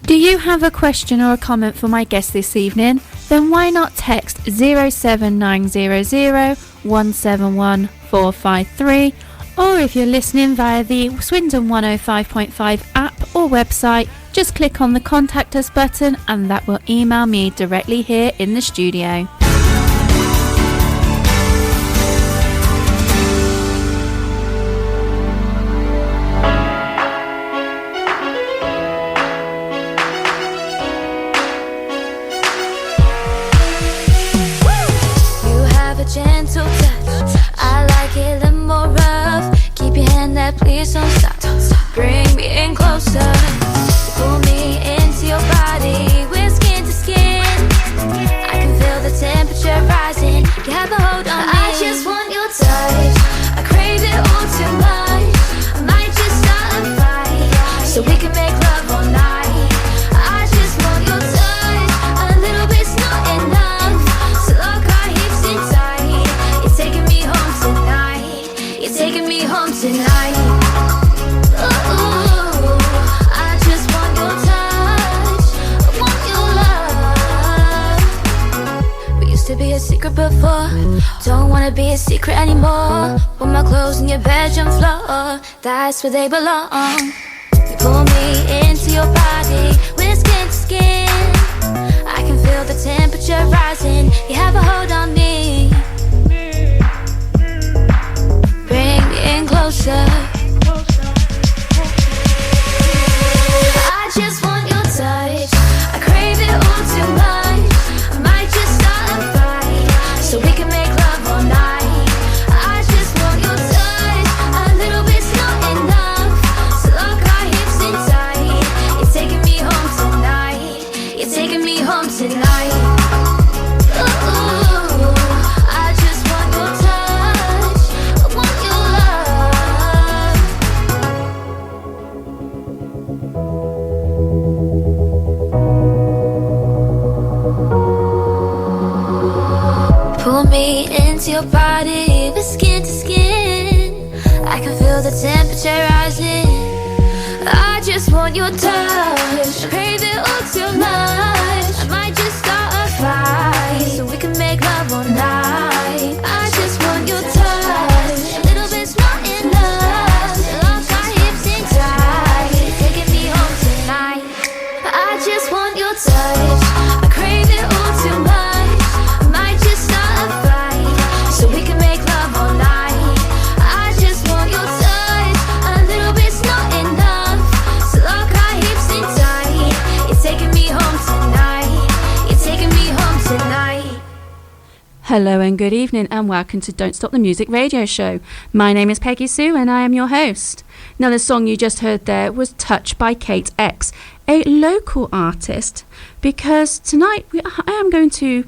Do you have a question or a comment for my guest this evening? Then why not text 07900 171 453, or if you're listening via the Swindon 105.5 app or website, just click on the Contact Us button and that will email me directly here in the studio. Gentle touch, I like it a little more rough. Keep your hand there, please don't stop. Bring me in closer. You pull me into your body, we're skin to skin. I can feel the temperature rising. You have a hold on me. I just want your touch. I crave it all too much. I might just start a fight so we can make love all night. I just want your touch. A little bit's not enough, so lock our hips in tight. Taking me home tonight. You're taking me home tonight. Ooh, I just want your touch. I want your love. We used to be a secret before. Don't wanna be a secret anymore. Put my clothes on your bedroom floor. That's where they belong. You pull me into your body. We're skin to skin. I can feel the temperature rising. You have a hold on me. Bring me in closer. I just want your touch. I crave it all too much. I might just start a fight so we can make love all night. I just want your touch. A little bit's not enough, so lock our hips in tight. You're taking me home tonight. You're taking me home tonight. Ooh, I just want your touch. I want your love. Pull me into your body, we're skin to skin. I can feel the temperature rising. I just want your touch. I crave it all too much. I might just start a fight so we can make love all night. I just want your touch. A little bit's not enough. Lock our hips in tight. Taking me home tonight. I just want your touch. I crave it all too much. I might just start a fight so we can make love all night. I just want your touch. A little bit's not enough, so lock our hips in tight. You're taking me home tonight. You're taking me home tonight. Hello and good evening and welcome to Don't Stop the Music radio show. My name is Peggy-Sue and I am your host. Now the song you just heard there was Touch by Kate X, a local artist, because tonight I am going to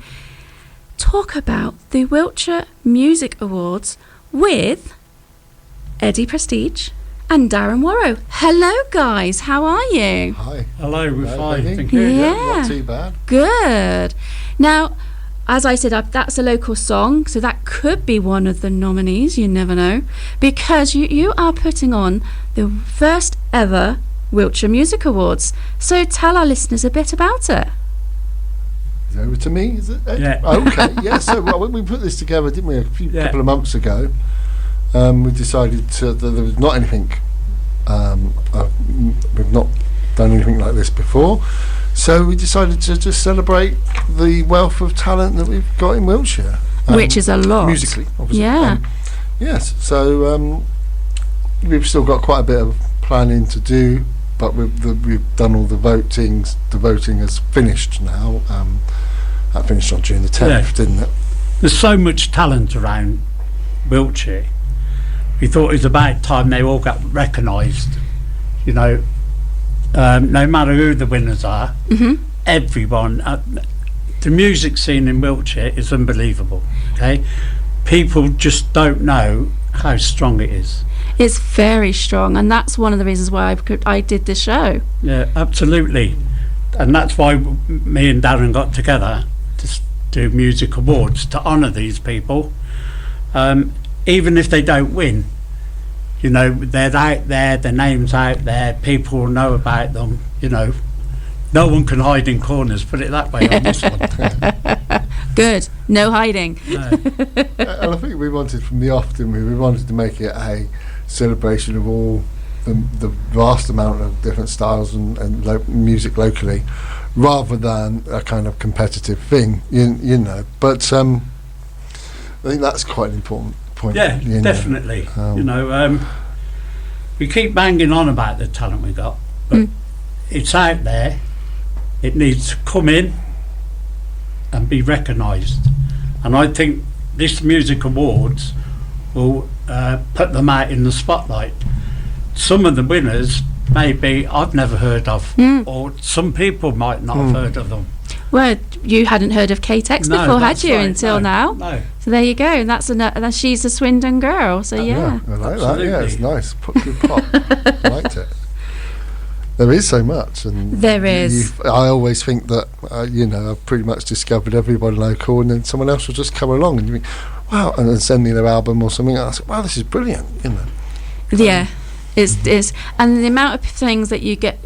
talk about the Wiltshire Music Awards with Eddie Prestidge and Darren Worrow. Hello guys, how are you? Hi. Hello, we're fine, Peggy. thank you. Yeah. Not too bad. Good. Now, as I said, that's a local song, so that could be one of the nominees, you never know, because you are putting on the first ever Wiltshire Music Awards. So tell our listeners a bit about it. Is it over to me, is it? Yeah. Okay, yeah, so when we put this together, didn't we, couple of months ago, we decided that there was not anything, we've not done anything like this before, so we decided to just celebrate the wealth of talent that we've got in Wiltshire. Which is a lot. Musically, obviously. Yeah. Yes, so we've still got quite a bit of planning to do, but we've done all the voting. The voting has finished now. That finished on June the 10th, didn't it? There's so much talent around Wiltshire. We thought it was about time they all got recognised. You know, no matter who the winners are, everyone, the music scene in Wiltshire is unbelievable. Okay, people just don't know how strong it is. It's very strong, and that's one of the reasons why I did this show. Yeah, absolutely, and that's why me and Darren got together to do music awards to honour these people. Even if they don't win, you know, they're out there, their name's out there, people will know about them, you know, No one can hide in corners, put it that way on this one. Good. No hiding. No. And I think we wanted from the off, didn't we? We wanted to make it a celebration of all the vast amount of different styles and music locally, rather than a kind of competitive thing, you know. But I think that's quite an important point. Yeah, definitely. We keep banging on about the talent we got, but it's out there. It needs to come in and be recognised, and I think this Music Awards will put them out in the spotlight. Some of the winners maybe I've never heard of, or some people might not have heard of them. Well, you hadn't heard of Kate X before, had you, until now? No. So there you go. And that's she's a Swindon girl. So yeah. I like Absolutely. that. Yeah, it's nice. Good pop. I liked it. There is so much, and There is. I always think that I've pretty much discovered everybody local, and then someone else will just come along, and you think, wow, and then send me their album or something. And I say, wow, this is brilliant. Yeah. It's and the amount of things that you get,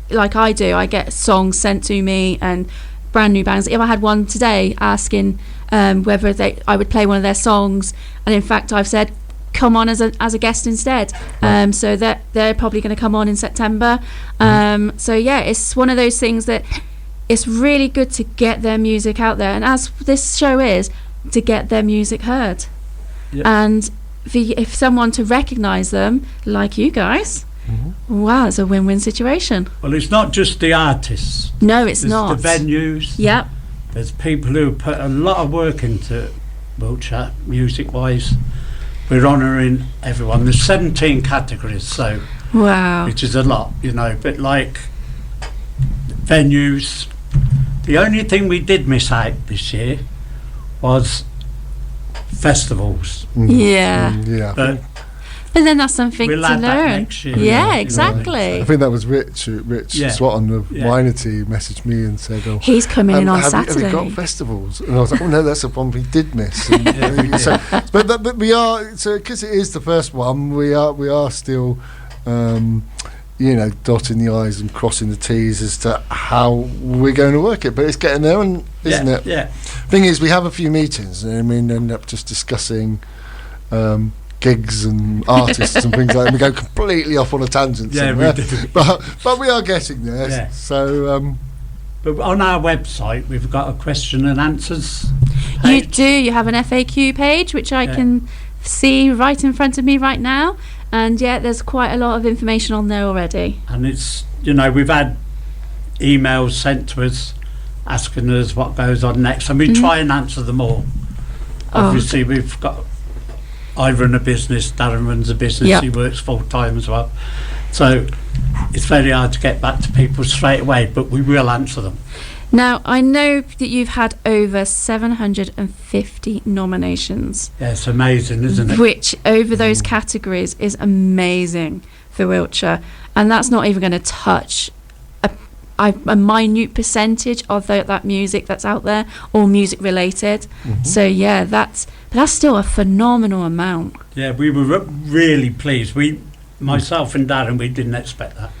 like I do, I get songs sent to me and brand new bands. If I had one today asking whether I would play one of their songs, and in fact I've said come on as a guest instead, so that they're probably going to come on in September. So yeah, it's one of those things that it's really good to get their music out there, and as this show is, to get their music heard. Yep. And if someone to recognise them, like you guys, wow, it's a win-win situation. Well, it's not just the artists. No, it's There's not. the venues. Yep. There's people who put a lot of work into Wiltshire, music-wise. We're honouring everyone. There's 17 categories, so Wow. which is a lot, but like venues, the only thing we did miss out this year was festivals. Yeah. Yeah. But But then that's something we'll to add that learn. next year. Yeah, I exactly. think that was Rich Yeah. Swatton of Yeah. Winety messaged me and said, "Oh, He's coming in on have Saturday. you got festivals?" And I was like, "Oh no, that's the one we did miss." And, but we are, so because it is the first one, we are still, dotting the I's and crossing the T's as to how we're going to work it. But it's getting there, isn't it? Yeah. Thing is, we have a few meetings, and end up just discussing gigs and artists and things like that. We go completely off on a tangent somewhere. We do. But we are getting there. Yeah. So But on our website, we've got a question and answers You page. do. You have an FAQ page, which I Yeah. can see right in front of me right now. And yeah, there's quite a lot of information on there already. And it's, we've had emails sent to us asking us what goes on next, and we try and answer them all. Obviously, we've got, I run a business, Darren runs a business, Yep. he works full time as well. So it's very hard to get back to people straight away, but we will answer them. Now, I know that you've had over 750 nominations, Yeah, it's amazing, isn't it? which over those categories is amazing for Wiltshire. And that's not even going to touch a minute percentage of that music that's out there, or music related. So yeah, that's still a phenomenal amount. Yeah, we were really pleased. Myself and Darren, we didn't expect that.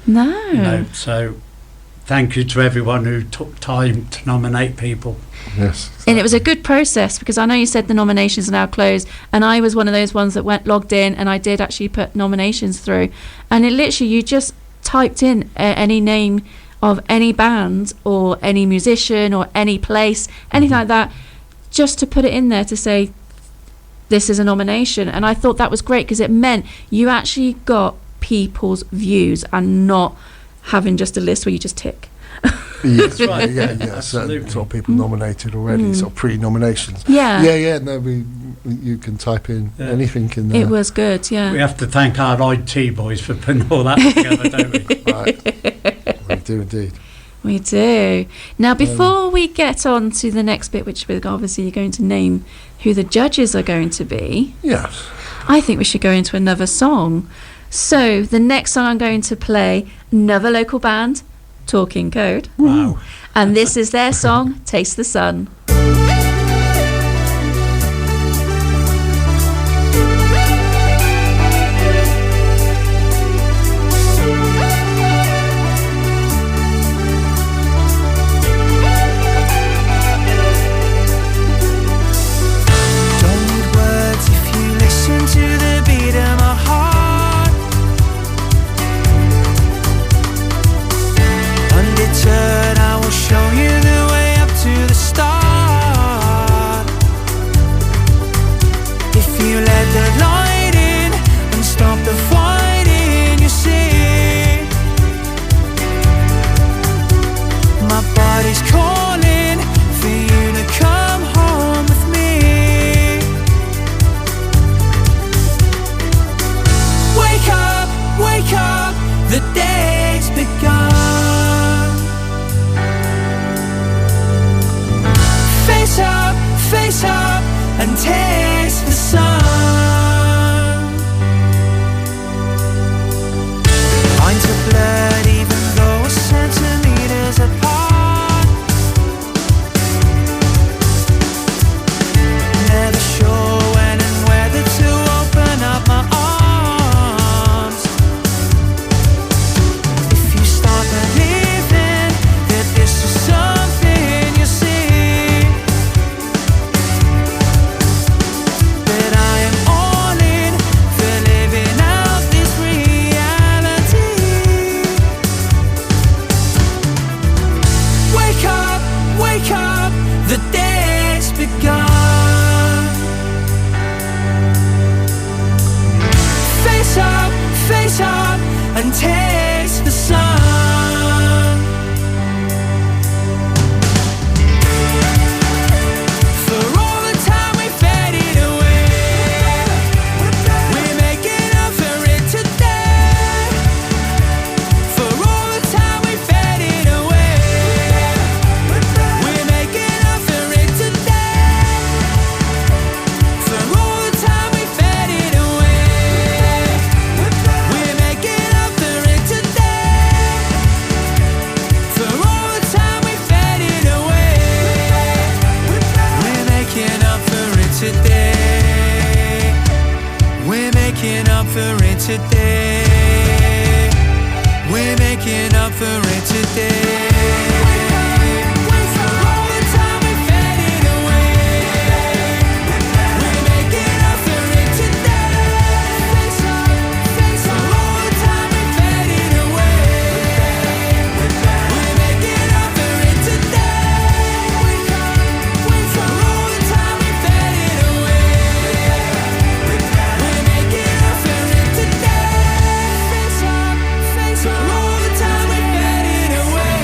No. So thank you to everyone who took time to nominate people. yes, And it was a good process, because I know you said the nominations are now closed, and I was one of those ones that went logged in, and I did actually put nominations through, and it literally, you just typed in any name of any band or any musician or any place, anything like that, just to put it in there to say this is a nomination. And I thought that was great, because it meant you actually got people's views and not having just a list where you just tick. yes, right. yeah, Absolutely. certain sort of people nominated already, sort of pre-nominations. Yeah. Yeah. No, you can type in anything in there. It was good, yeah. We have to thank our IT boys for putting all that together, don't we? Right. We do indeed. We do. Now, before we get on to the next bit, which we're obviously you're going to name who the judges are going to be, Yes. I think we should go into another song. So, the next song I'm going to play, another local band, Talking Code. Wow. And this is their song, Taste the Sun. always calling for you to come home with me. Wake up, the day's begun. Face up, and taste the sun. Lines are blurred even though we're centimeters apart. Never sure when and whether to open up my arms. If you start believing that this is something you see, that I am all in for living out this reality. Wake up, the day's begun. Face up, and taste the sun. For all the time we faded away, we're making up for it today. For all the time we faded away, we're making up for it today. For all the time we faded away, we're making up for it today. For all the time we faded away, we're making up for it today. We're making up for it today. We're making up for it today. For all the time we faded away, we're making up for it today. For all the time we faded away, we're making up for it today. For all the time we faded away, we're making up for it today. For all the time we faded away,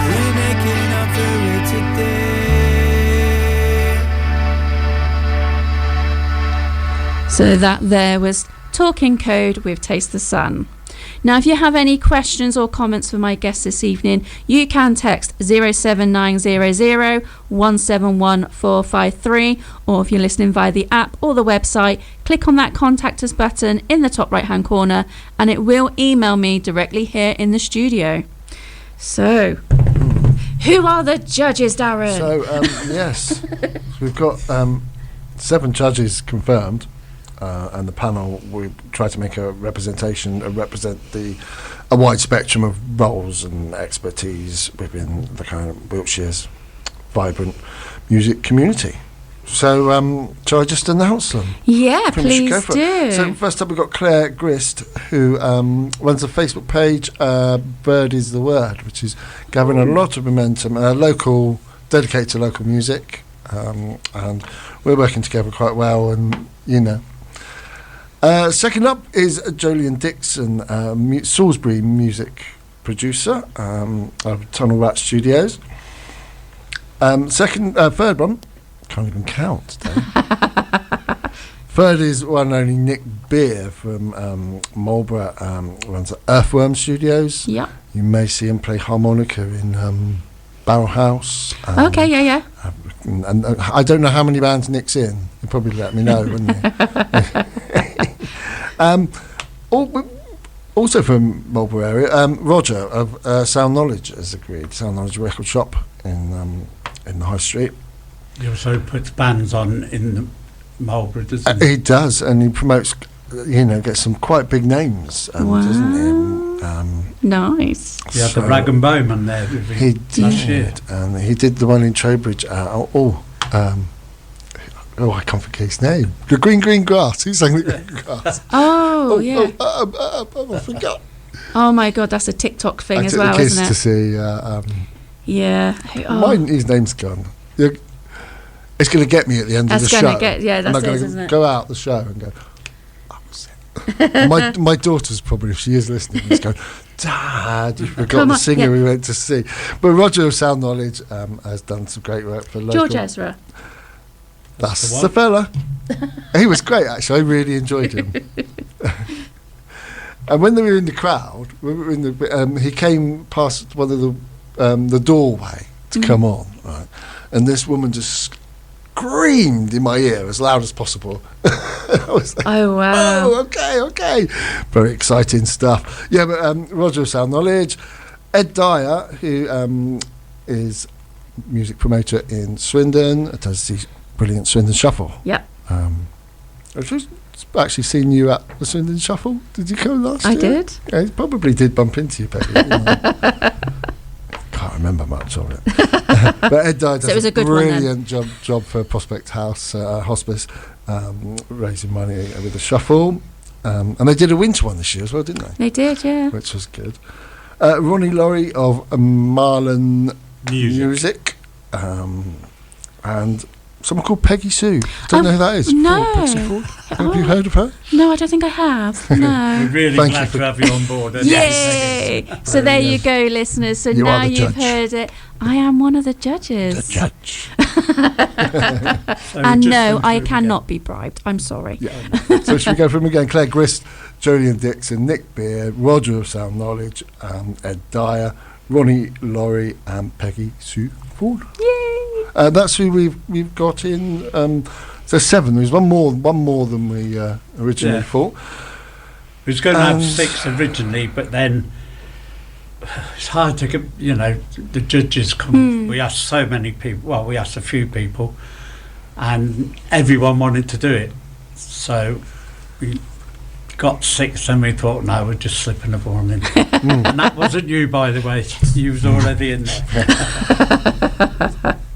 we're making up for it today. So that there was Talking Code with Taste the Sun. Now, if you have any questions or comments for my guests this evening, you can text 07900 171 453, or if you're listening via the app or the website, click on that Contact Us button in the top right hand corner and it will email me directly here in the studio. So, who are the judges, Darren? So, yes, we've got 7 judges confirmed, and the panel, we try to make a representation, represent a wide spectrum of roles and expertise within the kind of Wiltshire's vibrant music community. So, shall I just announce them? Yeah, I think we should please go for do. it. So first up we've got Claire Grist, who runs a Facebook page, Bird is the Word, which is gathering a lot of momentum, dedicated to local music, and we're working together quite well, and you know. Second up is Jolien Dixon, Salisbury music producer of Tunnel Rat Studios. Third one, can't even count. Third is one and only Nick Beer from Marlborough, runs Earthworm Studios. Yeah. You may see him play harmonica in Barrel House. Okay, yeah. And I don't know how many bands Nick's in. You'd probably let me know, wouldn't you? Also from Marlborough area, Roger of Sound Knowledge has agreed. Sound Knowledge record shop in the High Street. He also puts bands on in the Marlborough, doesn't he? He does, and he promotes, gets some quite big names, doesn't he? Nice. He had the Rag and Bowman there. He did, and he did the one in Trowbridge. I can't forget his name. The Green Grass. He sang the Green Grass. Yeah. I forgot. Oh my God, that's a TikTok thing as well, I took the kids isn't it? to see. Yeah. His name's gone. It's going to get me at the end of the show. That's it, isn't it? Go out the show and go, that was it. my daughter's probably, if she is listening, is going, Dad, you forgot Come the on, singer yeah. we went to see. But Roger of Sound Knowledge has done some great work for local. George Ezra. That's the the fella. He was great, actually. I really enjoyed him. And when they were in the crowd, when we were in the, he came past one of the doorway to come on, right? And this woman just screamed in my ear as loud as possible. I was like, Oh, wow. oh, okay. Very exciting stuff. Yeah, but Roger of Sound Knowledge, Ed Dyer, who is music promoter in Swindon, does the brilliant Swindon Shuffle. Yep. I've just actually seen you at the Swindon Shuffle. Did you go last I year? did. Yeah, you probably did bump into you, Peggy. Can't remember much of it. But Ed Dyer does it was a a good one then. brilliant job for Prospect House Hospice, raising money with the Shuffle. And they did a winter one this year as well, didn't they? They did, yeah. Which was good. Ronnie Laurie of Marlon Music. And someone called Peggy-Sue. Don't know who that is. no. Ford. Have you heard of her? No, I don't think I have. No. We're really Thank glad you for- to have you on board. and Yay! So there you go, listeners. So You now are the you've judge. heard it. I am one of the judges. Judge. So And just no, run I through cannot be bribed. I'm sorry. Yeah. So should we go from again? Claire Grist, Jolien Dixon, Nick Beard, Roger of Sound Knowledge, Ed Dyer, Ronnie Laurie, and Peggy-Sue Ford. Yay! That's who we've got in. So 7. There's one more than we originally Yeah. thought. We was going to have And- 6 originally, but then it's hard to get, the judges come. We asked so many people, well, we asked a few people, and everyone wanted to do it. So we got 6 and we thought, no, we're just slipping a ball in. And that wasn't you, by the way. You was already in there.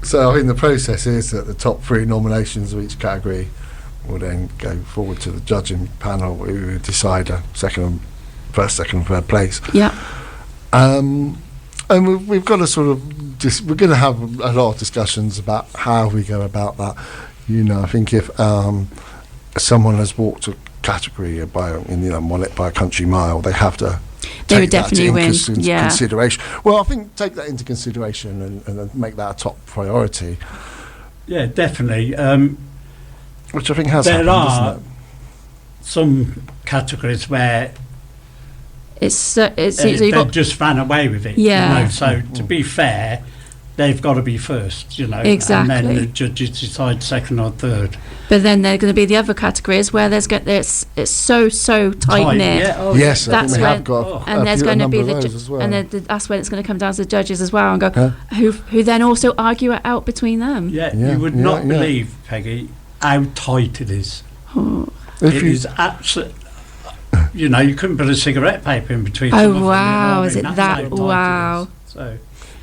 So I think the process is that the top 3 nominations of each category will then go forward to the judging panel, who will decide a first, second, and third place. Yeah. And we've got to sort of we're going to have a lot of discussions about how we go about that. I think if someone has walked a category won it by a country mile, they have to They would take that definitely win. into Yeah. consideration. Well, I think take that into consideration and make that a top priority, Yeah, definitely. which I think has There happened, are isn't it? some categories where It's you've they got just ran away with it. Yeah. So to be fair, they've got to be first, and Exactly. then the judges decide second or third. But then there are going to be the other categories where it's so tight knit. Yeah, oh, Yes, I That's think we when- have got oh. And there's a going to number be of the those as well. and then that's when it's going to come down to the judges as well and go Yeah. who then also argue it out between them. Yeah, Yeah, you would yeah, not yeah. believe, Peggy, how tight it is. Oh, If It you- is absolutely. You couldn't put a cigarette paper in between. Oh, some of them, wow, I is mean, it that's that? how tight it is. Wow.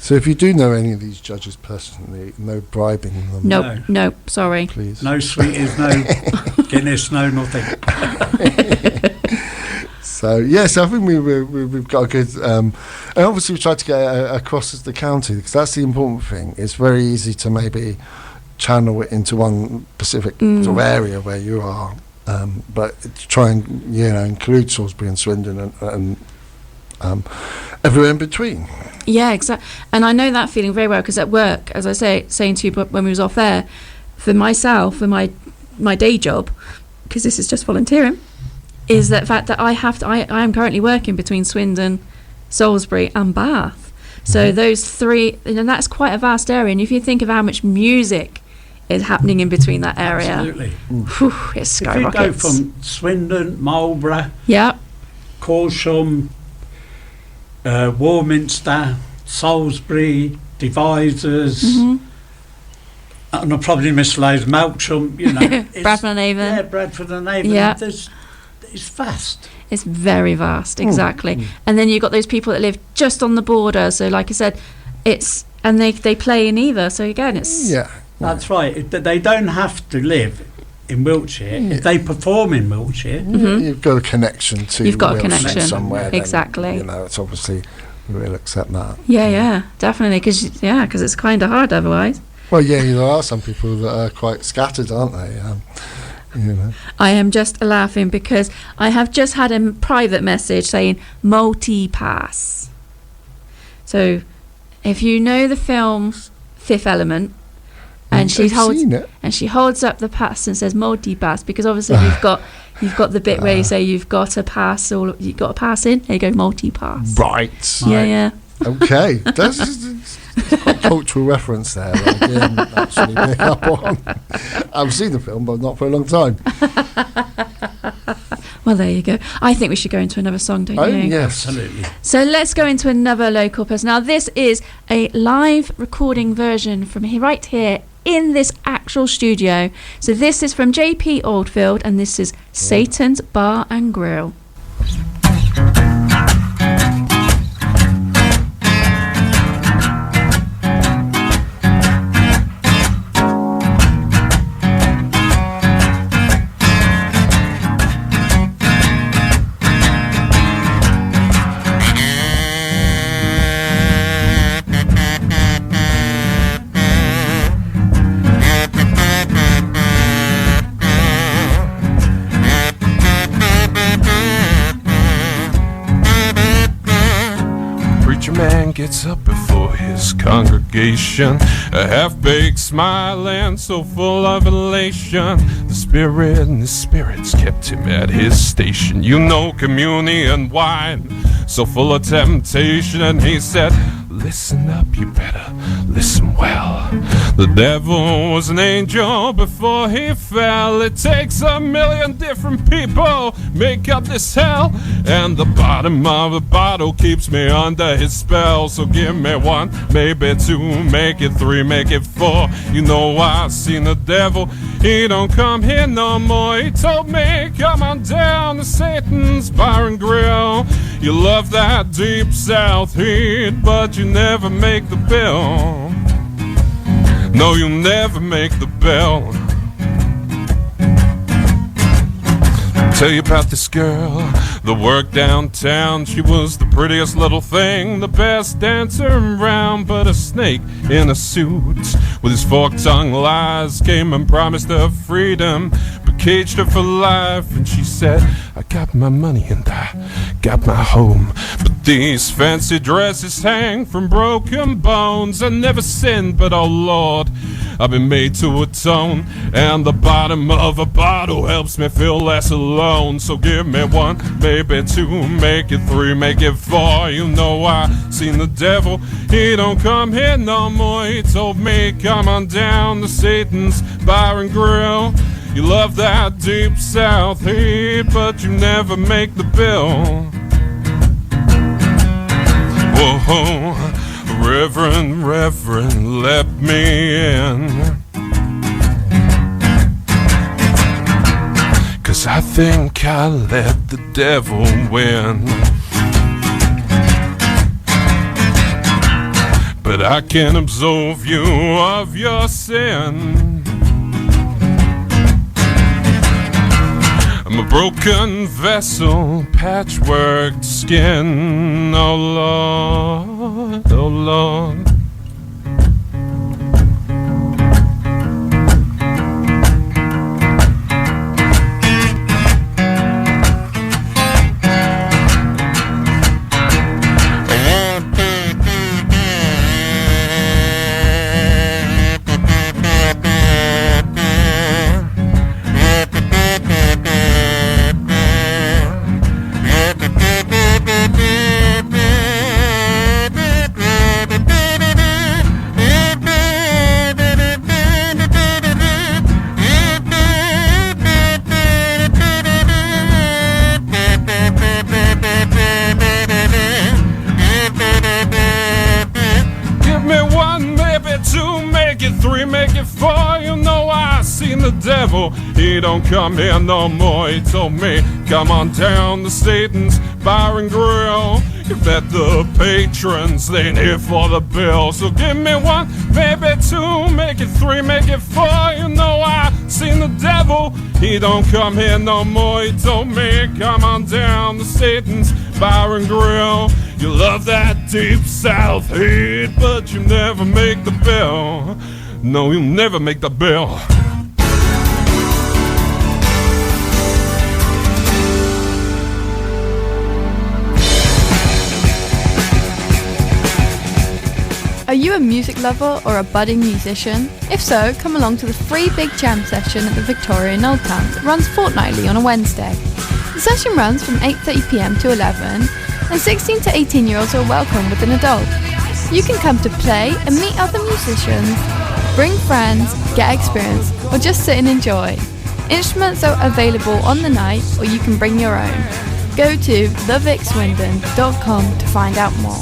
So if you do know any of these judges personally, no bribing them. no, sorry. Please. No sweeties, no Guinness, no nothing. So yes, I think we've got a good. And obviously, we tried to get across as the county, because that's the important thing. It's very easy to maybe channel it into one specific sort of area where you are, but to try and include Salisbury and Swindon and everywhere in between. Yeah, exactly. And I know that feeling very well because at work, as I saying to you when we was off air, for myself, for my day job, because this is just volunteering, is that fact that I am currently working between Swindon, Salisbury and Bath. So those 3, and that's quite a vast area. And if you think of how much music is happening in between that area, Absolutely. whew, it If you go skyrockets. from Swindon, Marlborough, Yeah, Corsham, Warminster, Salisbury, Devizes, and I'll probably miss loads, Melksham, it's- Bradford and Avon. Yeah, Bradford and Avon. Yeah. It's vast. It's very vast, exactly. And then you've got those people that live just on the border. So, like I said, and they play in either. So again, it's Yeah. That's right. They don't have to live in Wiltshire. If they perform in Wiltshire, You've got a connection to. You've got a Wiltshire connection, somewhere. then, exactly. it's obviously we'll accept that. yeah, definitely. Because it's kind of hard otherwise. Well, yeah, there are some people that are quite scattered, aren't they? You know. I am just laughing because I have just had a private message saying multi-pass. So if you know the film Fifth Element, and she holds up the pass and says multi-pass, because obviously you've got the bit where you say you've got a pass, or you've got a pass in. There you go, multi-pass. Right. Yeah. Okay. That's quite a cultural reference there. That I didn't actually pick up on. I've seen the film, but not for a long time. Well, there you go. I think we should go into another song, don't you? Yes. Absolutely. So let's go into another local person. Now, this is a live recording version from right here in this actual studio. So this is from JP Oldfield, and this is Satan's Bar and Grill. Gets up before his congregation, a half-baked smile and so full of elation. The spirit and the spirits kept him at his station. You know, communion wine, so full of temptation. And he said, listen up, you better listen well. The devil was an angel before he fell. It takes 1,000,000 different people make up this hell, and the bottom of the bottle keeps me under his spell. So give me 1, maybe 2, make it 3, make it 4. You know I've seen the devil, he don't come here no more. He told me, come on down to Satan's Bar and Grill. You love that deep south heat, but you never make the bill. No, you never make the bill. Tell you about this girl that worked downtown. She was the prettiest little thing, the best dancer around. But a snake in a suit with his fork-tongued lies came and promised her freedom, but caged her for life. And she said, I got my money and I got my home, but these fancy dresses hang from broken bones. I never sinned, but oh Lord, I've been made to atone, and the bottom of a bottle helps me feel less alone. So give me 1, maybe 2, make it 3, make it 4. You know I seen the devil, he don't come here no more. He told me, come on down to Satan's Bar and Grill. You love that deep south heat, but you never make the bill. Whoa, Reverend, let me in, 'cause I think I let the devil win. But I can't absolve you of your sin. I'm a broken vessel, patchwork skin. Oh Lord, oh Lord. He don't come here no more. He told me, come on down to Satan's Bar and Grill. You bet the patrons, they ain't here for the bill. So give me 1, maybe 2, make it 3, make it 4. You know I seen the devil, he don't come here no more. He told me, come on down to Satan's Bar and Grill. You love that deep south heat, but you never make the bill. No, you never make the bill. Are you a music lover or a budding musician? If so, come along to the free Big Jam session at the Victoria in Old Town that runs fortnightly on a Wednesday. The session runs from 8:30pm to 11, and 16 to 18-year-olds are welcome with an adult. You can come to play and meet other musicians, bring friends, get experience, or just sit and enjoy. Instruments are available on the night, or you can bring your own. Go to thevicswindon.com to find out more.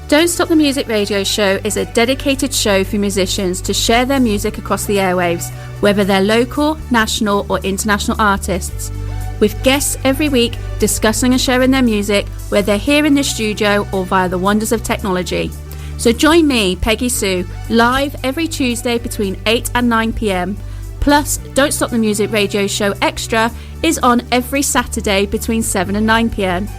Don't Stop the Music Radio Show is a dedicated show for musicians to share their music across the airwaves, whether they're local, national or international artists, with guests every week discussing and sharing their music, whether they're here in the studio or via the wonders of technology. So join me, Peggy-Sue, live every Tuesday between 8 and 9pm. Plus, Don't Stop the Music Radio Show Extra is on every Saturday between 7 and 9pm.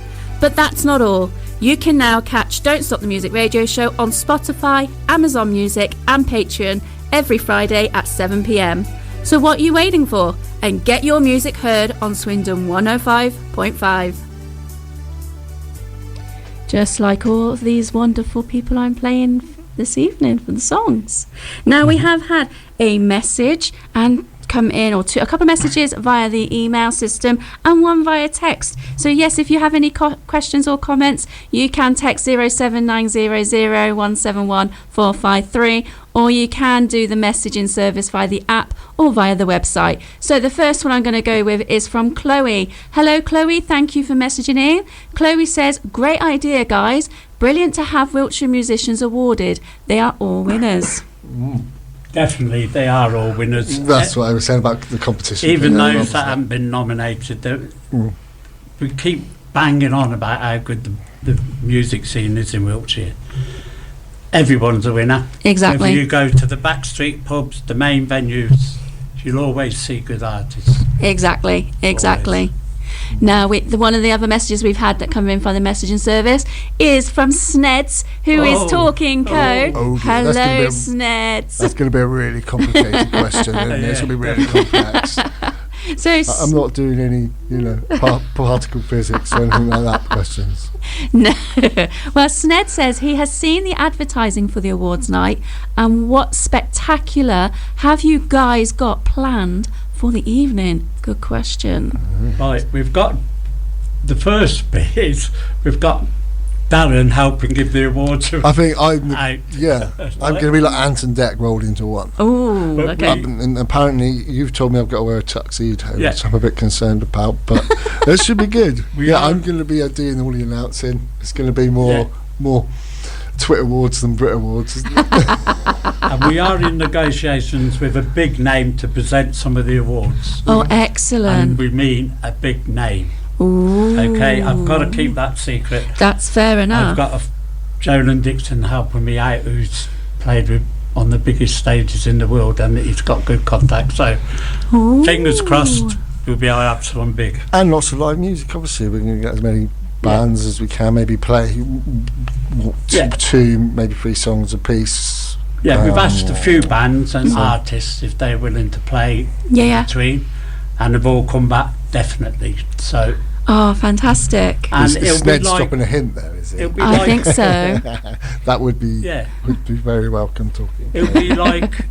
But that's not all. You can now catch Don't Stop the Music Radio Show on Spotify, Amazon Music and Patreon every Friday at 7pm. So what are you waiting for? And get your music heard on Swindon 105.5. Just like all of these wonderful people I'm playing this evening for the songs. Now we have had a message and come in, or a couple of messages via the email system and one via text. So yes, if you have any questions or comments, you can text 07900171453, or you can do the messaging service via the app or via the website. So the first one I'm going to go with is from Chloe. Hello Chloe, thank you for messaging in. Chloe says, great idea guys, brilliant to have Wiltshire musicians awarded. They are all winners. Definitely, they are all winners. That's what I was saying about the competition. Even those that haven't been nominated, we keep banging on about how good the music scene is in Wiltshire. Everyone's a winner. Exactly. If you go to the backstreet pubs, the main venues, you'll always see good artists. Exactly. Always. Now, one of the other messages we've had that come in from the messaging service is from Sneds, who is talking code. Hello, Sneds. That's going to be a really complicated question, isn't it? It's going to be really complex. So I'm not doing any, particle physics or anything like that questions. No. Well, Sned says he has seen the advertising for the awards night, and what spectacular have you guys got planned for the evening? Good question. Right, we've got the first bit is we've got Darren helping give the awards. I think I'm out. I'm going to be like Ant and Dec rolled into one. Oh, okay. And apparently you've told me I've got to wear a tuxedo, Yeah. which I'm a bit concerned about, but it should be good. I'm going to be doing all the announcing. It's going to be more Twitter awards than Brit Awards, isn't it? And we are in negotiations with a big name to present some of the awards. Oh, excellent. And we mean a big name. Ooh. Okay, I've got to keep that secret. That's fair enough. I've got Jolan Dixon helping me out, who's played with on the biggest stages in the world, and he's got good contacts. So fingers crossed, we'll be able to have someone big. And lots of live music, obviously. We're going to get as many bands as we can, maybe play two, maybe 3 songs a piece. Yeah, we've asked a few bands and artists if they're willing to play in between, and they've all come back definitely. So fantastic. And is Sned's dropping a hint there, is it? I think so. That would be very welcome talking. It'll be like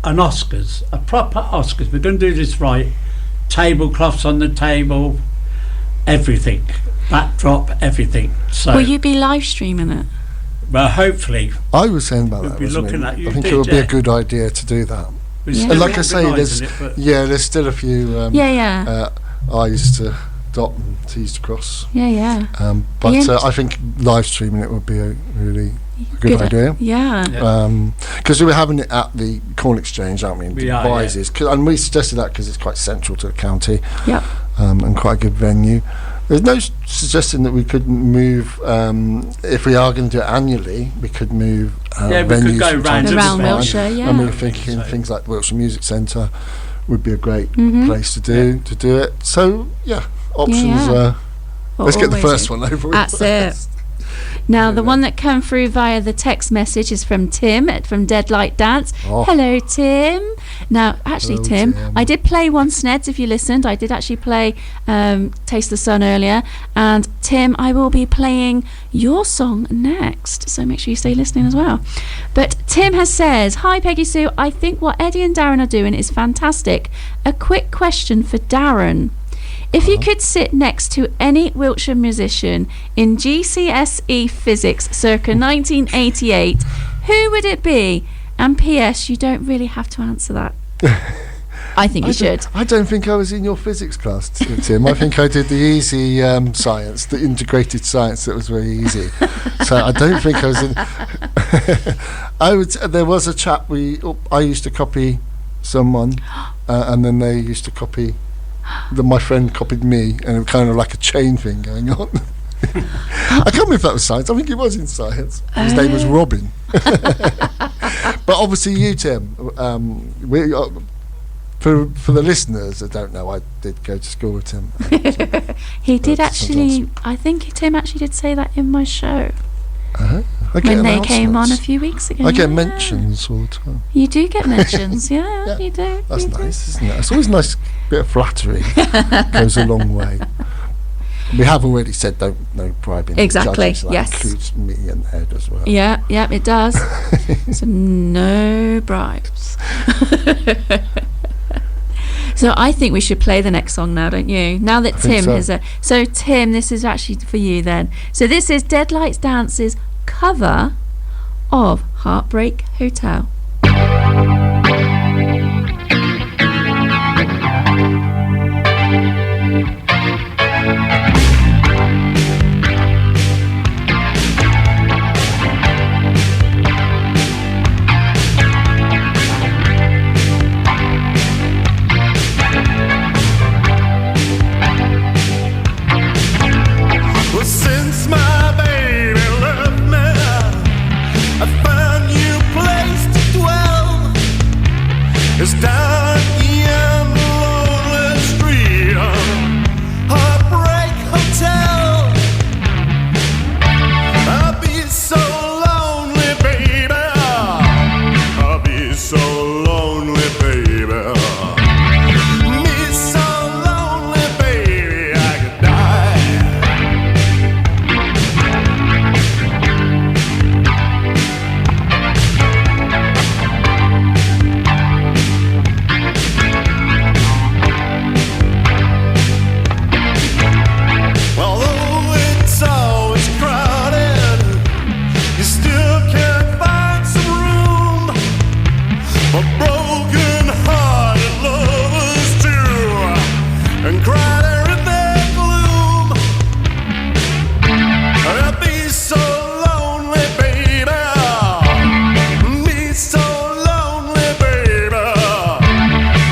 an Oscars, a proper Oscars. We're going to do this right. Tablecloths on the table, everything, backdrop, everything. So will you be live streaming it? Well, hopefully. I was saying about we'll that. Be looking at you I think it would be a good idea to do that. And like I say, there's still a few I's to dot and T's to cross. But I think live streaming it would be a really good idea. Because we were having it at the Corn Exchange, aren't we? Devizes, and we suggested that because it's quite central to the county. And quite a good venue. There's no suggestion that we could move, if we are going to do it annually, we could move venues. We could go around Wiltshire, And we were thinking things like Wiltshire Music Centre would be a great place to do it. So, options. Let's get the first one over with. That's it. Now, the one that came through via the text message is from Tim from Deadlight Dance. Oh. Hello, Tim. Now, actually, Hello, Tim, Tim. I did play one, Sneds, if you listened. I did actually play Taste the Sun earlier. And, Tim, I will be playing your song next. So make sure you stay listening as well. But Tim says, hi, Peggy-Sue. I think what Eddie and Darren are doing is fantastic. A quick question for Darren. If you could sit next to any Wiltshire musician in GCSE physics circa 1988, who would it be? And P.S. you don't really have to answer that. I think you should. I don't think I was in your physics class, Tim. I think I did the easy science, the integrated science that was very easy. So I don't think I was in. There was a chap I used to copy someone, and then they used to copy. My friend copied me, and it was kind of like a chain thing going on. I can't remember if that was science. I think it was in science. His name was Robin. But obviously you, Tim, for the listeners that don't know, I did go to school with Tim. He did actually, I think Tim actually did say that in my show. When they came on a few weeks ago. I get mentions all the time. You do get mentions, yeah, you do. That's you nice, isn't it? It's always a nice bit of flattery. Goes a long way. We have already said no bribing. Exactly, Judges, that yes. includes me and Ed as well. Yeah, it does. So no bribes. So I think we should play the next song now, don't you? Now that Tim has so Tim, this is actually for you then. So this is Deadlight Dance's cover of Heartbreak Hotel. Well, since my baby left me, I found you place to dwell. It's down in the lonely street of Heartbreak Hotel. I'll be so lonely, baby. I'll be so lonely, baby. Me so lonely, baby, I could die. Although it's always crowded, you still can't find some room for broken-hearted lovers too, and cry there in their gloom. I'll be so lonely, baby. Be so lonely, baby.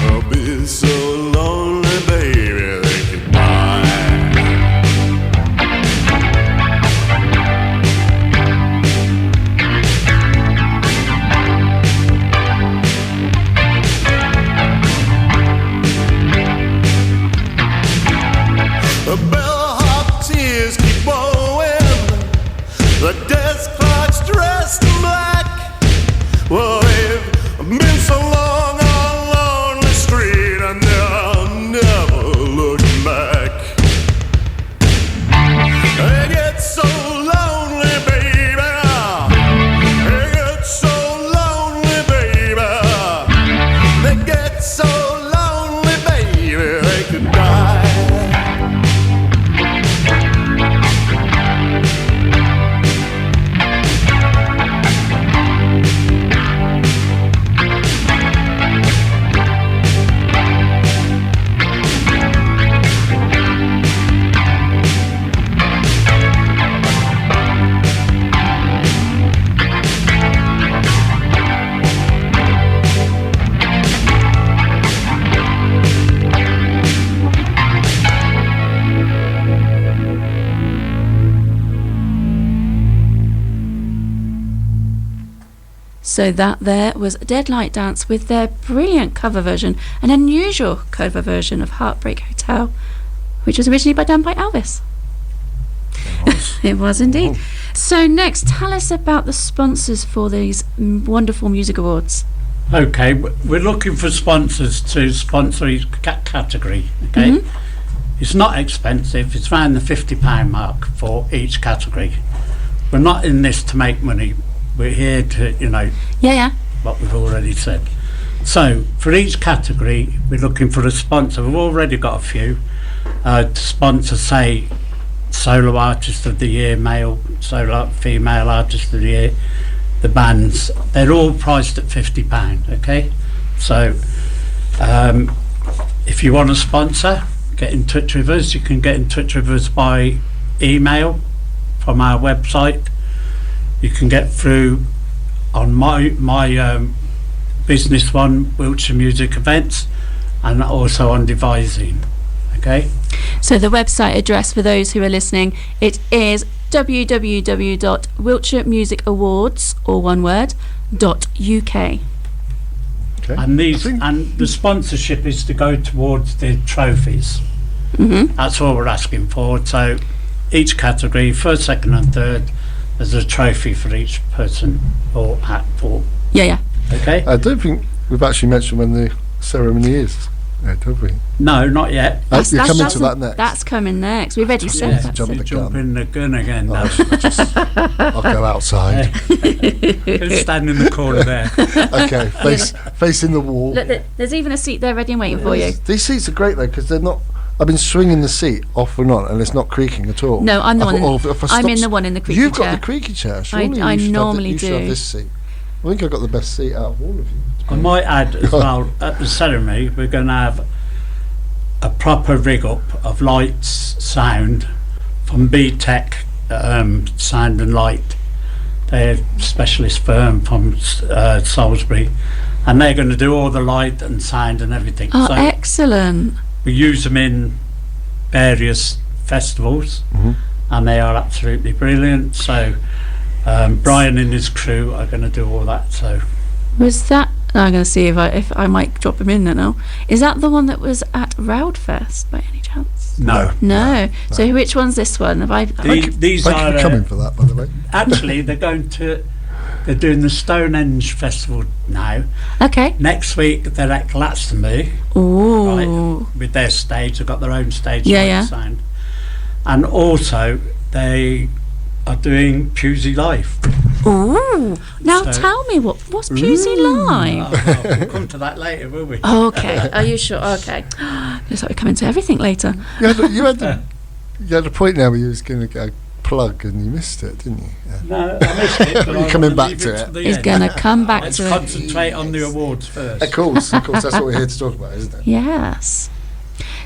I'll be so lonely, baby, they can die. The bellhop tears keep blowing. The desk clerk's dressed in black. Well, they've been so long on lonely street, and they're never looking back. They get so lonely, baby. They get so lonely, baby. They get so lonely, baby, they could die. So that there was Deadlight Dance with their brilliant cover version, an unusual cover version of Heartbreak Hotel, which was originally done by Elvis. It was indeed. So next, tell us about the sponsors for these wonderful music awards. Okay, we're looking for sponsors to sponsor each category. Okay, it's not expensive. It's around the £50 mark for each category. We're not in this to make money. We're here to, Yeah. what we've already said. So for each category, we're looking for a sponsor. We've already got a few to sponsor, say, solo artist of the year, male, solo, female artist of the year. The bands, they're all priced at £50. Okay, so if you want to sponsor, get in touch with us. You can get in touch with us by email from our website. You can get through on my business one, Wiltshire Music Events, and also on Devizine. Okay, So the website address for those who are listening, it is www.wiltshiremusicawards, all one word, .uk. Okay. and I think- the sponsorship is to go towards the trophies. That's all we're asking for. So each category, first, second and third, there's a trophy for each person or act for. Yeah. Okay, I don't think we've actually mentioned when the ceremony is. Have we? no, not yet. You're coming to that next. That's coming next. We've already said Yeah, that. jump you the jump gun. in the gun again now. I'll go outside. Who's standing in the corner there? Okay, facing the wall. Look, there's even a seat there ready and waiting for you. These seats are great though because they're not. I've been swinging the seat off and on, and it's not creaking at all. No, I'm the I one. thought, if I I'm stop- in the one in the creaky You've chair. got the creaky chair. Surely I you should normally you should have do. this seat. I think I got the best seat out of all of you. I might add as well, at the ceremony, we're going to have a proper rig up of lights, sound from B-Tech Sound and Light. They're a specialist firm from Salisbury, and they're going to do all the light and sound and everything. Oh, So excellent. we use them in various festivals, and they are absolutely brilliant. So Brian and his crew are going to do all that. So Was that? I'm going to see if I might drop him in there now. Is that the one that was at Roudfest by any chance? no. No. So which one's this one? Have I? These Thank are you for coming for that, by the way. actually they're doing the Stonehenge Festival now. Okay. Next week they're at Glastonbury, Ooh. right, with their stage. They've got their own stage, Yeah, light yeah. sound, and also they are doing Pusey Live. Ooh. Now So- tell me what's Pusey Live? We'll come to that later, will we? Okay. Are you sure? Okay. Looks like we're coming to everything later. You had a point there where you was going to go plug and you missed it, didn't you? Yeah. No, I missed it. But You're I coming wanna back leave to it. till the He's end. going to come back Let's to it. concentrate on the awards first. Of course, that's what we're here to talk about, isn't it? Yes.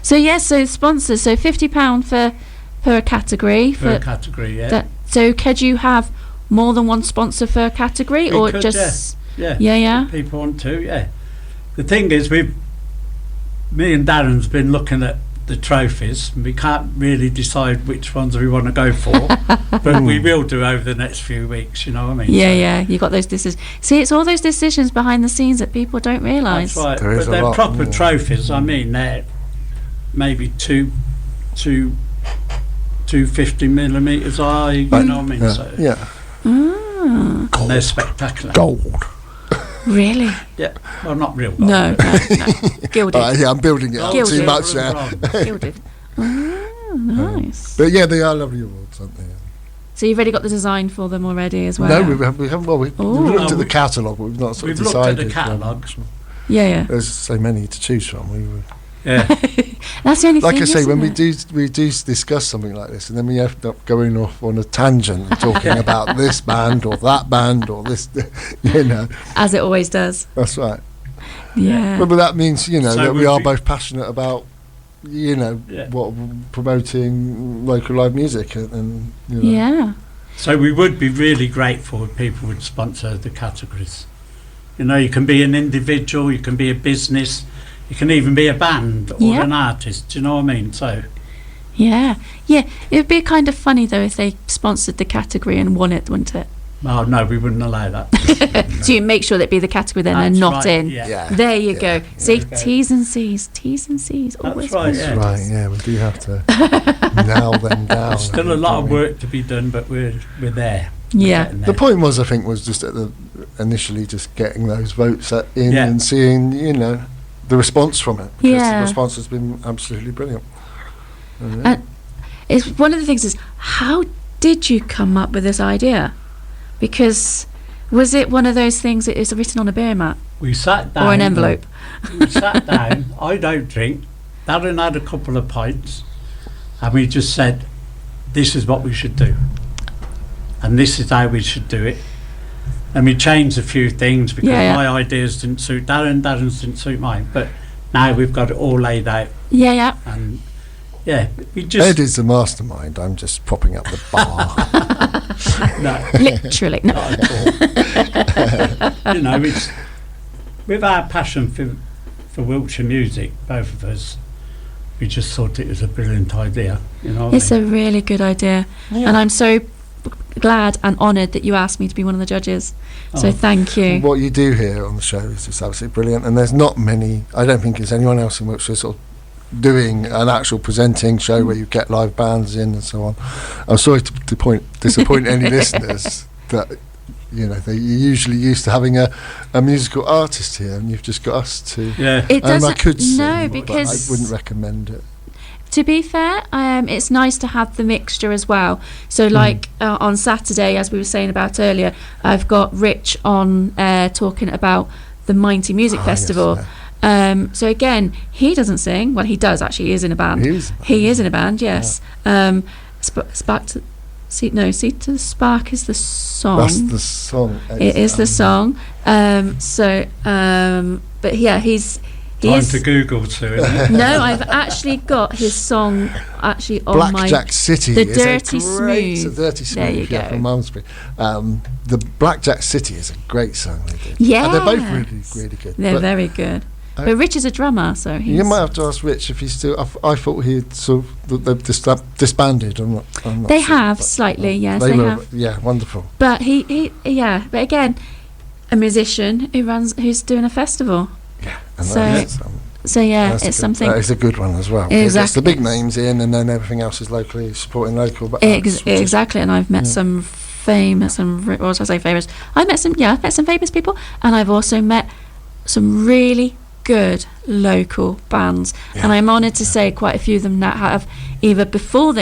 So sponsors. So £50 per a category. Per category, yeah. So could you have more than one sponsor for a category, We or could, just? Yeah. Yeah. If people want to, yeah. The thing is, me and Darren's been looking at the trophies, and we can't really decide which ones we want to go for, but we will do over the next few weeks. You know what I mean? Yeah. You got those decisions. See, it's all those decisions behind the scenes that people don't realise. That's right. There is But a they're lot proper more. trophies. I mean, they're maybe 250 millimetres high. You know what I mean? Yeah. So, Yeah. Ah, and they're spectacular. Gold. really? Yeah. Well, not real gold. No. Gilded. Yeah, I'm building it up too Gilded. much there. Gilded. Oh, nice. But yeah, they are lovely awards, aren't they? So you've already got the design for them already as well? No, we haven't. Well, we've Ooh. looked No, at the catalogue, but we've not sort We've of looked at decided. the catalogue. Yeah. There's so many to choose from. We were, Yeah. That's the only like thing. I say, when isn't we it? do discuss something like this, and then we end up going off on a tangent and talking about this band or that band or this, As it always does. that's right. Yeah. But that means So that we would are you- both passionate about Yeah. what promoting local live music and Yeah. So we would be really grateful if people would sponsor the categories. You know, you can be an individual, you can be a business, you can even be a band or Yeah. an artist. Do you know what I mean? So Yeah. It would be kind of funny though if they sponsored the category and won it, wouldn't it? Oh, no, we wouldn't allow that. So you make sure that be the category then That's and not right, in. yeah. There you Yeah. go. See, There you go. T's and C's, T's and C's. Always right, positive. yeah. Right, yeah, we do have to nail them down. There's still a lot of work to be done, but we're there. We're Yeah. getting The there. point was, I think, was just initially just getting those votes in Yeah. and seeing, the response from it. Because Yeah. the response has been absolutely brilliant. It's one of the things is, how did you come up with this idea? Because was it one of those things that is written on a beer mat We sat down. or an envelope? We sat down. I don't drink. Darren had a couple of pints, and we just said, "This is what we should do, and this is how we should do it." And we changed a few things because Yeah, yeah. my ideas didn't suit Darren. Darren's didn't suit mine. But now we've got it all laid out, Yeah, yeah. and yeah, we just Ed is the mastermind. I'm just propping up the bar. no, Literally. No. not at all. It's with our passion for Wiltshire music, both of us. We just thought it was a brilliant idea. It's a really good idea. And I'm so glad and honoured that you asked me to be one of the judges. So Oh. thank you. What you do here on the show is just absolutely brilliant, and there's not many. I don't think there's anyone else in Wiltshire sort of doing an actual presenting show where you get live bands in and so on. I'm sorry to disappoint any listeners that they're usually used to having a musical artist here, and you've just got us to. Yeah. It I doesn't. could sing, no, but because I wouldn't recommend it. to be fair, it's nice to have the mixture as well. So, like on Saturday, as we were saying about earlier, I've got Rich on talking about the Mighty Music Festival. Yes, So again, he doesn't sing. Well, he does actually. He is in a band. He is in a band. Yes. Spark to see to the Spark is the song. That's the song. It is the song. But yeah, he Time is. to Google too. Isn't it? No, I've actually got his song actually on Blackjack City. The is Dirty a great, Smooth. The Dirty Smooth. There you yeah, go. From Malmesbury. The Blackjack City is a great song they did. Yes. And they're both really, really good. They're But very good. But Rich is a drummer, so he's. you might have to ask Rich if he's still. I thought he'd sort of they've disbanded. I'm not They sure, have but, slightly, yes, they they were, have. Yeah, wonderful. But yeah. But again, a musician who's doing a festival. Yeah, and So- that's, So yeah, that's it's a good, something. That is a good one as well. It gets Exactly. the big names in, and then everything else is locally supporting local. But that's just- Exactly, and I've met some famous, what was I say famous? I've met some famous people, and I've also met some really good local bands, and I'm honoured to say quite a few of them that have either before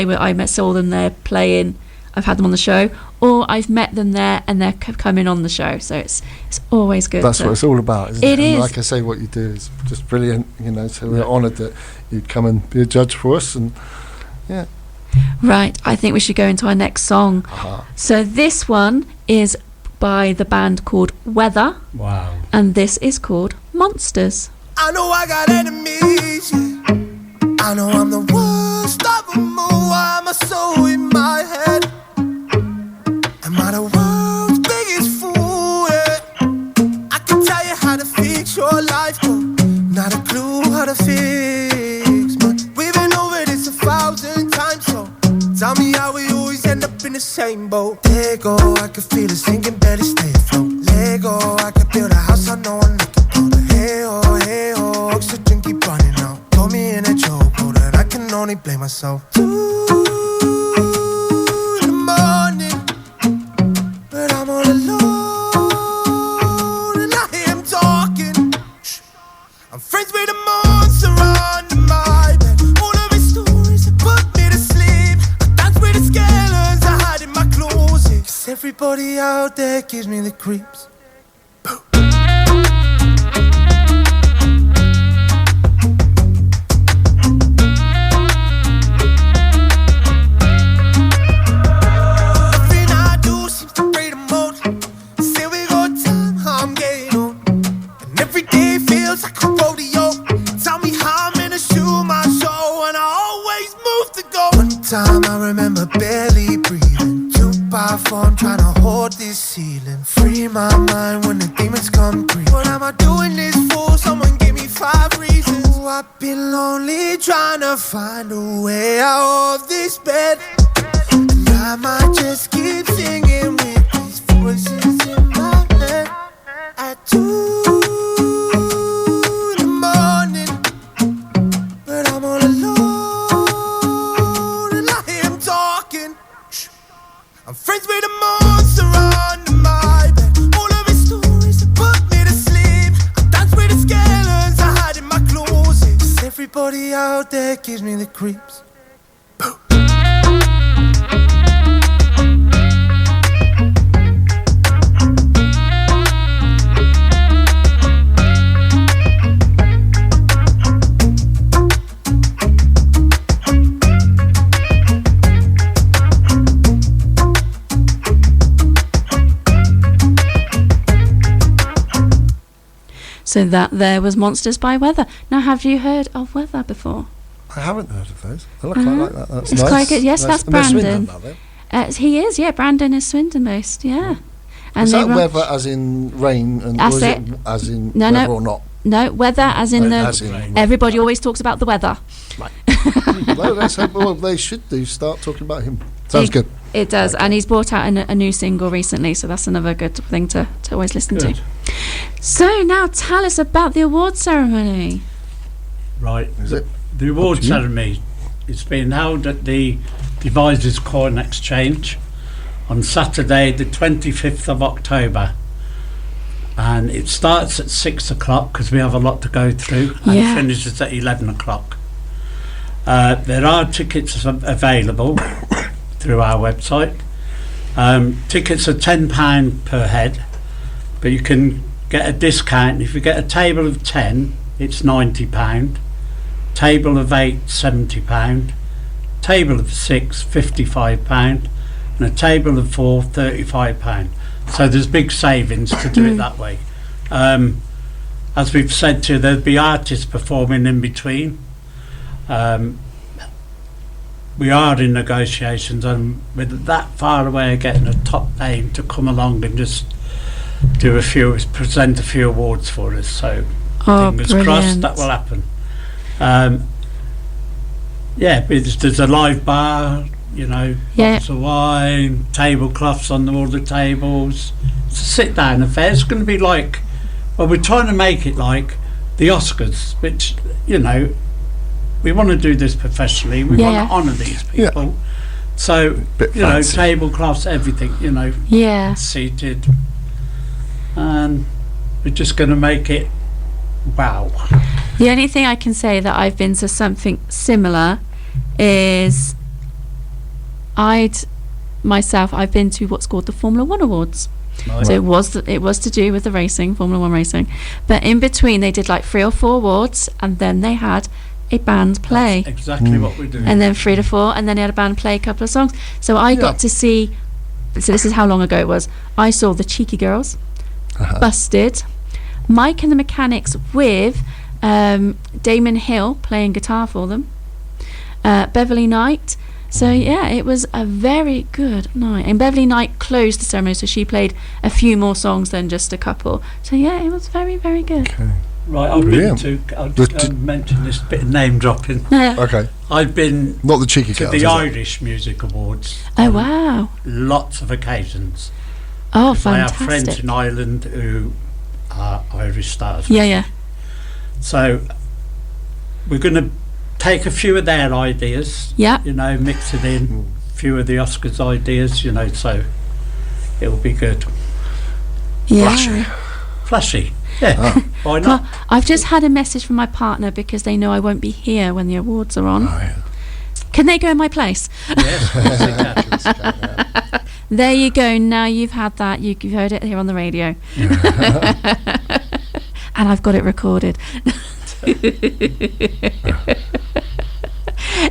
saw them there playing, I've had them on the show, or I've met them there and they're coming on the show. So it's always good. That's what it's all about, isn't it? It And is. like I say, what you do is just brilliant. So we're honoured that you'd come and be a judge for us, and yeah. Right, I think we should go into our next song. So this one is by the band called Weather, Wow. and this is called Monsters. I know I got enemies, yeah. I know I'm the worst of them all. Why am I so in my head? Am I the world's biggest fool, yeah? I can tell you how to fix your life, but not a clue how to fix mine. We've been over this 1,000 times, so tell me how we always end up in the same boat. Let go, I can feel it sinking, better stay afloat. Let go, I can build a house, I know I'm looking for. Hey oh, oxygen keep running out. Throw me in a chokehold, and I can only blame myself. 2 in the morning, but I'm all alone, and I hear him talking. Shh. I'm friends with a monster under my bed. All of his stories have put me to sleep. I dance with the skeletons I hide in my closet. 'Cause everybody out there gives me the creeps. Everything I do seems to break the mold. Say we got time, I'm getting on. And every day feels like a rodeo. Tell me how I'm gonna shoot my show, and I always move to go. One time I remember barely breathing. 2x4, I'm trying to hold this ceiling. Free my mind when the demons come creep. What am I doing this for? Someone give me 5 reasons. Ooh, I've been lonely trying to find a way out of this bed. And I might just keep singing with these 2 in the morning, but I'm all alone and I am talking. I'm friends with a monster under my bed. All of his stories have put me to sleep. I dance with the skeletons I hide in my closet. 'Cause everybody out there gives me the creeps. So that there was Monsters by Weather. Now, have you heard of Weather before? I haven't heard of those. I quite like that. That's It's nice. quite good. Yes, that's And they're Brandon. Swindon, are they? He is, yeah. Brandon is Swindon based, yeah. And Is they that run- weather as in rain, and or That's is it. as in No, weather no. or not? No, weather as in As in rain. everybody always talks about the weather. Well, let's hope, well, they should do. Start talking about him. Sounds good. It does, and he's brought out a new single recently, so that's another good thing to always listen Good. to. So now tell us about the award ceremony. Right. Is it? The award Up to you. ceremony is being held at the Devizes Coin Exchange on Saturday the 25th of October, and it starts at 6 o'clock because we have a lot to go through, and Yeah. finishes at 11 o'clock. There are tickets available through our website. Tickets are £10 per head, but you can get a discount. If you get a table of 10, it's £90. Table of 8, £70. Table of 6, £55. And a table of 4, £35. So there's big savings to do it that way. As we've said to you, there'll be artists performing in between. We are in negotiations, and with that far away of getting a top name to come along and just present a few awards for us. So Oh, fingers brilliant. crossed that will happen. Yeah, there's a live bar, Yeah. bottles of wine, tablecloths on all the tables. It's a sit-down affair. It's going to be like, well, we're trying to make it like the Oscars, which, we want to do this professionally. We Yeah. want to honour these people. So, Bit fancy. tablecloths, everything, Yeah. seated. And we're just going to make it wow. The only thing I can say that I've been to something similar is I've been to what's called the Formula One Awards. So it was to do with the racing, Formula One racing. But in between they did like 3 or 4 awards, and then they had a band play. That's exactly what we're doing. And then 3 to 4, and then they had a band play a couple of songs. So I got to see, so this is how long ago it was. I saw the Cheeky Girls, Busted, Mike and the Mechanics with Damon Hill playing guitar for them, Beverly Knight. So yeah, it was a very good night. And Beverly Knight closed the ceremony, so she played a few more songs than just a couple. So yeah, it was very, very good. Okay. Right, I've Brilliant. been to, I'll mention this bit of name dropping. Okay. I've been Not the cheeky to girls. the is it? Irish Music Awards Oh on wow. lots of occasions. Oh, I have friends fantastic. in Ireland who are Irish stars. Yeah, yeah. So we're going to take a few of their ideas, Yeah. mix it in, a few of the Oscars ideas, so it'll be good. Yeah. Flashy, yeah. Why not? Well, I've just had a message from my partner because they know I won't be here when the awards are on. Oh, yeah. Can they go in my place? Yes, yes, they can. There you go. Now you've had that. You've heard it here on the radio. And I've got it recorded.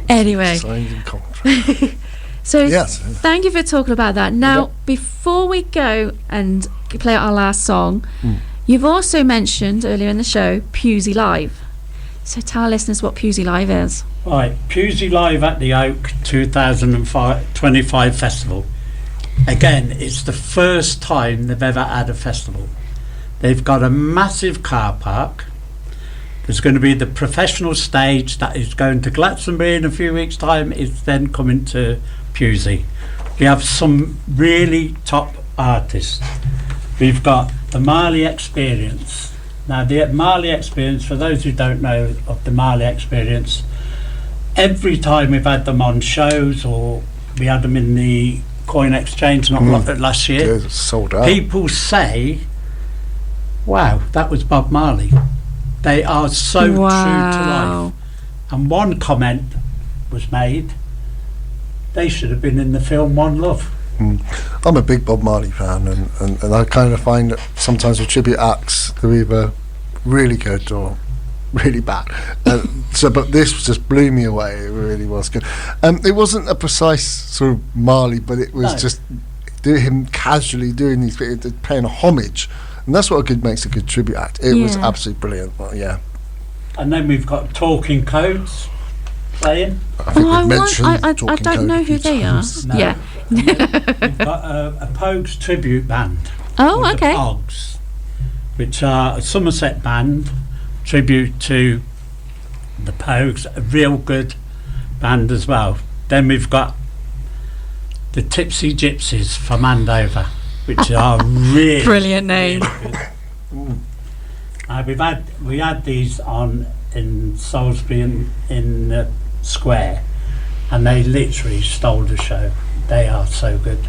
Anyway, Signed in contract. so Yes. thank you for talking about that. Now, before we go and play our last song, you've also mentioned earlier in the show Pewsey Live. So tell our listeners what Pewsey Live is. Right, Pewsey Live at the Oak 2025 Festival. Again, it's the first time they've ever had a festival. They've got a massive car park. There's going to be the professional stage that is going to Glastonbury in a few weeks' time. It's then coming to Pewsey. We have some really top artists. We've got the Marley Experience. Now, the Marley Experience, for those who don't know of the Marley Experience, every time we've had them on shows, or we had them in the coin exchange last year, It's sold out. people say, wow, that was Bob Marley. They are so true to Wow. life. And one comment was made, they should have been in the film One Love. I'm a big Bob Marley fan, and I kind of find that sometimes with tribute acts, they're either really good or really bad. But this just blew me away. It really was good. It wasn't a precise sort of Marley, but it was No. just him casually doing these, paying a homage, and that's what makes a good tribute act. It was Yeah. absolutely brilliant. Well, yeah, And then we've got Talking Codes playing. I think Oh, we've mentioned I Talking don't Code know a who few they are. times. No. Yeah. We've got a Pogues tribute band. Oh, called okay. The Pogues, which are a Somerset band, tribute to the Pogues, a real good band as well. Then we've got the Tipsy Gypsies from Andover, which are really Brilliant name. we had these on in Salisbury in the square, and they literally stole the show. They are so good.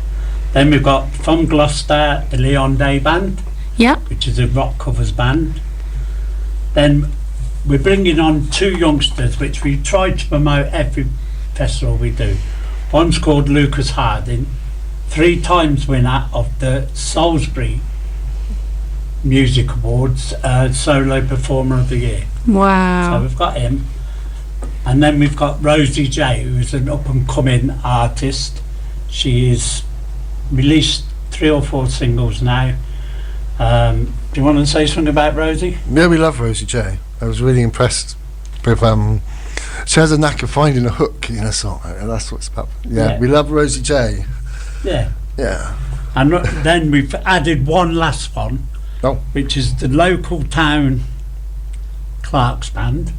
Then we've got from Gloucester the Leon Day Band, Yep. which is a rock covers band. Then we're bringing on two youngsters, which we try to promote every festival we do. One's called Lucas Harding, 3 times winner of the Salisbury Music Awards, Solo Performer of the Year. So Wow. we've got him. And then we've got Rosie J, who's an up and coming artist. She's released 3 or 4 singles now. Do you want to say something about Rosie? Yeah, we love Rosie J. I was really impressed with she has a knack of finding a hook in a song, and that's what it's about. Yeah, we love Rosie J. Yeah. Yeah. And then we've added one last one, Oh. which is the local town Clark's band.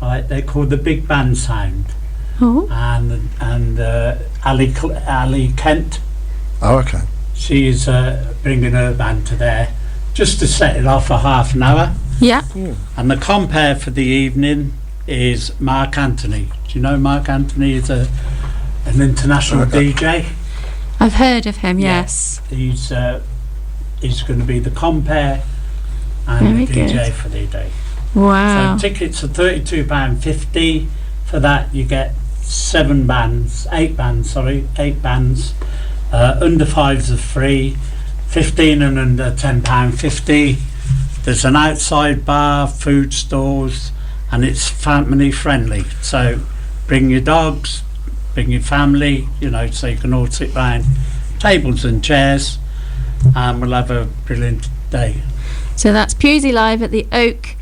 Right, they're called the Big Band Sound, Oh. and Ali Kent. Oh, okay. She is bringing her band to there just to set it off for half an hour. Yeah. And the compare for the evening is Mark Anthony. Do you know Mark Anthony is an international DJ? I've heard of him. Yeah. Yes. He's going to be the compare and Very the DJ good. for the day. Wow. So tickets are £32.50. For that you get 8 bands. Under 5s are free. 15 and under £10.50. There's an outside bar, food stores, and it's family friendly. So bring your dogs, bring your family, so you can all sit round tables and chairs, and we'll have a brilliant day. So that's Pewsey Live at the Oak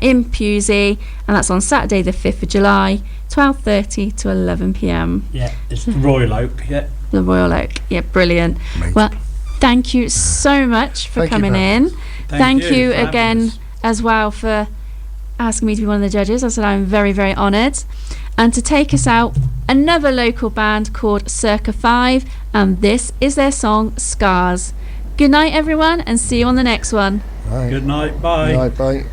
in Pewsey, and that's on Saturday the 5th of July, 12:30 to 11 p.m. Yeah, it's the Royal Oak. Yeah. The Royal Oak. Yeah, brilliant. Amazing. Well, thank you so much for Thank you coming for in. Thank you for having again us. as well for asking me to be one of the judges. I said I'm very, very honoured. And to take us out, another local band called Circa 5, and this is their song Scars. Good night, everyone, and see you on the next one. Right. Good night. Bye. Bye.